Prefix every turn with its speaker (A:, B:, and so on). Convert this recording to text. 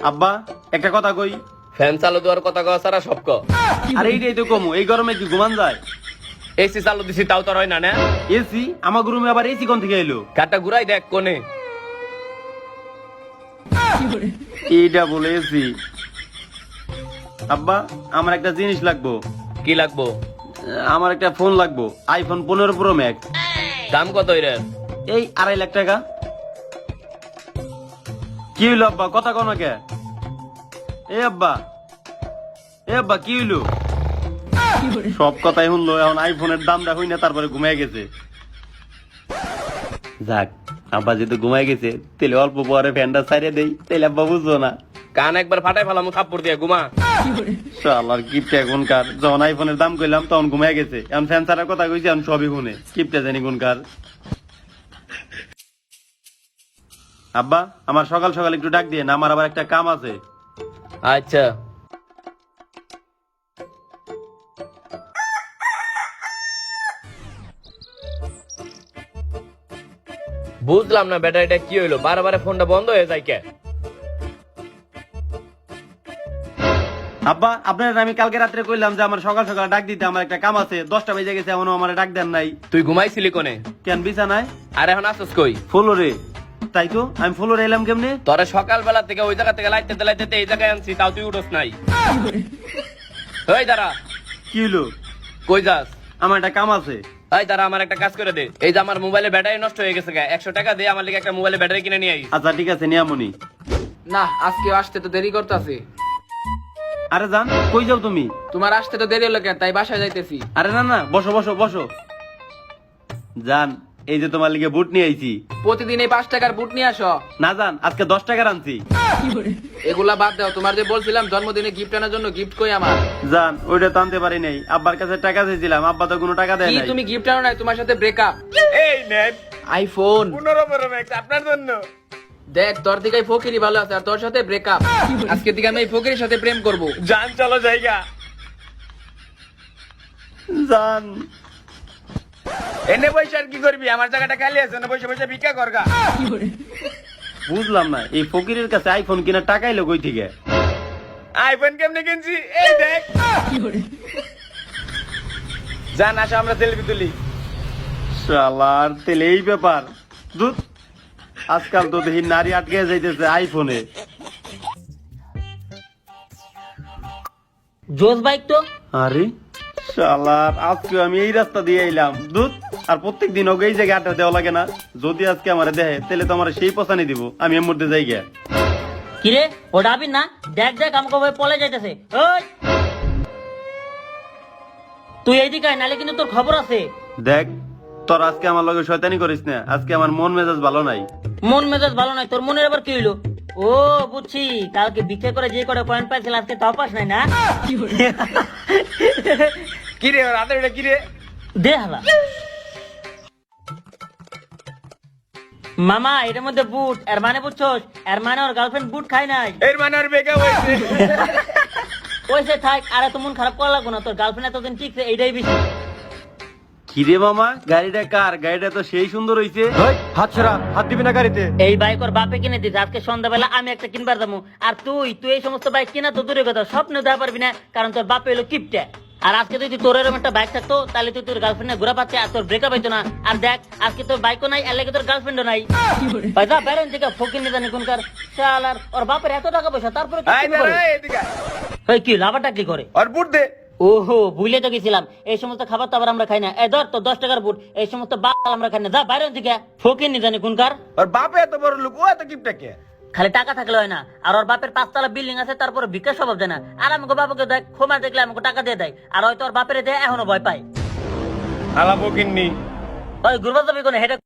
A: আব্বা একটা কথা কই।
B: ফ্যান চালু দেওয়ার কথা কওয়া সারা সব ক।
A: আরে এইটাই তো কমু, এই গরমে কি ঘুমান যায়?
B: এসি চালু দিছি তাও তো হয় না না।
A: এসি? আমার রুমে আবার এসি কোন থেকে এলো?
B: কাটা ঘুরাই দেখ কোনে।
A: এইটা বলে এসি। আব্বা আমার একটা জিনিস লাগবো।
B: কি লাগবো?
A: আমার একটা ফোন লাগবো, আইফোন 15 প্রো ম্যাক্স।
B: দাম কত এর?
A: এই 2.5 লাখ টাকা। কি হইলো আব্বা, কথা কও না কে? এ আব্বা কি হইলো? সব কথাই শুনলো, এখন আইফোনের দামটা হই না, তারপরে ঘুমাই গেছে। যাক, আব্বা যেহেতু ঘুমাই গেছে তাহলে অল্প পরে ফ্যানটা ছাড়িয়ে দেই, তাহলে আব্বা বুঝবো না।
B: কান একবার ফাটাই ফেলাম থাপ্পড় দিয়ে ঘুমা।
A: শালার কিপটা এখনকার, যখন আইফোনের দাম কইলাম তখন ঘুমাই গেছে, এখন ফ্যান ছাড়ার কথা কইছি এখন সবই শুনে। কিপটা জানি কোনকার। আব্বা আমার সকাল সকাল একটু ডাক দিয়ে না, আমার আবার একটা কাম আছে।
B: আচ্ছা বুঝলাম না বেটা, এটা কি হইলো? বারবার ফোনটা বন্ধ হয়ে যায় কে?
A: আব্বা আপনার আমি কালকে রাত্রে কইলাম যে আমার সকাল সকাল ডাক দিতে, আমার একটা কাম আছে। 10টা বেজে গেছে এখনো আমার ডাক দেন নাই।
B: তুই ঘুমাইছিলি কোনে?
A: কেন বিছানায়?
B: আর এখন আসছিস কই?
A: ফ্লোরে। তাই তো, আমি ফ্লোরে এলাম কেমনে?
B: তোরে সকালবেলা থেকে ওই জায়গা থেকে লাইতে এই জায়গায় আনছি, তাও তুই উঠোস নাই। ওই দাঁড়া।
A: কি হলো?
B: কই যাস?
A: আমার একটা কাম আছে।
B: এই দাঁড়া, আমার একটা কাজ করে দে। এই যে আমার মোবাইলে ব্যাটারি নষ্ট হয়ে গেছে, 100 টাকা দিয়ে আমার লিগে একটা মোবাইলে ব্যাটারি কিনে নিয়ে আইস।
A: আচ্ছা ঠিক আছে, নিয়ামনি।
C: না, আজকে আসতে তো দেরি করতেছি।
A: আরে জান, কই যাও তুমি?
C: তোমার আসতে তো দেরি হলো কেন, তাই বাসায় যাইতেছি।
A: আরে না না, বসো বসো বসো। জান, এই যে তোমার লিগে বুট নিয়ে আইছি।
C: প্রতিদিন এই 5 টাকার বুট নিয়ে আসো।
A: না জান, আজকে 10 টাকার আনছি।
C: এগুলা বাদ দাও, তোমার যে বলছিলাম জন্মদিনে গিফট আনার জন্য, গিফট কই আমার?
A: জান, ওইটা তো আনতে পারি নাই, আব্বার কাছে টাকা চেয়েছিলাম, আব্বা তো কোনো টাকা দেয়
C: কি
A: নাই।
C: তুমি গিফট আনো নাই? তোমার সাথে ব্রেকআপ।
B: এই নেন
C: আইফোন
B: 15 প্রো ম্যাক্স আপনার জন্য।
C: দেখ, তোর দিকে এই ফকিরি ভালো আছে, আর তোর সাথে ব্রেকআপ। আজকে থেকে আমি এই ফকিরের সাথে প্রেম করব।
B: জান চলো জায়গা।
A: জান,
B: এনে বসে আর কি করবি? আমার জায়গাটা খালি আছে, এনে বসে বসে ভিক্ষা করগা।
A: বুঝলাম না এই ফকিরের কাছে আইফোন কিনা টাকা এলো কই থেকে?
B: আইফোন কেমনে কিনছি এই দেখ। জান আসো আমরা সেলফি তুলি।
A: শালার, তেলে এই ব্যাপার। দুধ, আজকাল তো দেখি নারী আটকে যাইতেছে আইফোনে।
D: জোস বাইক তো।
A: আরে শালার, আজকে আমি এই রাস্তা দিয়ে এলাম দুধ, আর প্রত্যেক দিন ওকে এই জায়গায় আটটা দেওয়া লাগে না? যদি আজকে আমার দেহে তাহলে তো আমার সেই পছানি দিব, আমি এর মধ্যে যাই গিয়া।
D: কিরে ওটা আবির না? দেখ দেখ আমাকে ভাই পলে যাইতেছে। ওই তুই এইদিকে আয়, নালে কিন্তু তোর খবর আছে।
A: দেখ, তোর আজকে আমার লগে শয়তানি করিস না, আজকে আমার মন মেজাজ ভালো নাই।
D: মন মেজাজ ভালো নাই? তোর মনের আবার কি হইলো? ও বুঝছি, কালকে ভিক্ষা করে যে করে পয়েন্ট পাইছিল আজকে তাও পাস নাই না?
B: কিরে রাতে এটা কিরে?
D: দে হালা। মামা এটার মধ্যে বুট, এর মানে বুঝছোস? এর মানে ওর গার্লফ্রেন্ড বুট খায় নাই।
B: এর মানে আর বেকা হইছে।
D: ওইসে থাক, আর এত মন খারাপ করা লাগবো না, তোর গার্লফ্রেন্ড এতদিন টিকছে এইটাই বেশি।
A: কিরে মামা, গাড়িটা কার? গাড়িটা তো সেই সুন্দর হইছে। হাত ছড়া, হাত দিবি না গাড়িতে।
D: এই বাইক ওর বাপে কিনে দিতে, আজকে সন্ধ্যাবেলা আমি একটা কিনবার যাবো। আর তুই তুই এই সমস্ত বাইক কিনা তো দূরের কথা, স্বপ্নে দেওয়া পারবি না, কারণ তোর বাপে হলো কিপটা। আর আজকে যদি তোর এরকম একটা বাইক থাকতো তাহলে তুই তোর গার্লফ্রেন্ডে ঘোরা পাচ্ছে, আর তোর ব্রেকআপ হইতো না। আর দেখ আজকে তোর বাইকও নাই, আর লেগে তোর গার্লফ্রেন্ডও নাই। পয়সা বেরোন থেকে ফকির নিয়ে জানি কোনকার শালার, ওর বাপের এত টাকা পয়সা তারপরে কি
B: আই
D: করে?
B: দাঁড়া এদিকে।
D: ওই কি লাভাটা কি করে?
B: আর বুট দে।
D: ওহো, ভুলে তো গেছিলাম, এই সমস্ত খাবার তো আবার আমরা খাই না। এই ধর তো 10 টাকার বুট, এই সমস্ত বাল আমরা খাই না। যা বাইরে থেকে ফকির নিয়ে জানি কোনকার।
B: আর বাপে এত বড় লোক, ও এত গিফট কে?
D: খালি টাকা থাকলে হয় না, আর ওর বাপের 5 তলা বিল্ডিং আছে, তারপরে ভিক্ষা স্বভাব জানা। আর আমাকে বাবাকে দেখ, ক্ষমা দেখলে আমাকে টাকা দিয়ে দেয়, আর হয়তো ওর বাপের দেয় এখনো ভয় পায়।
B: আলা বকিননি।
D: ওই গুরবাজ যাবি কোনে হেটা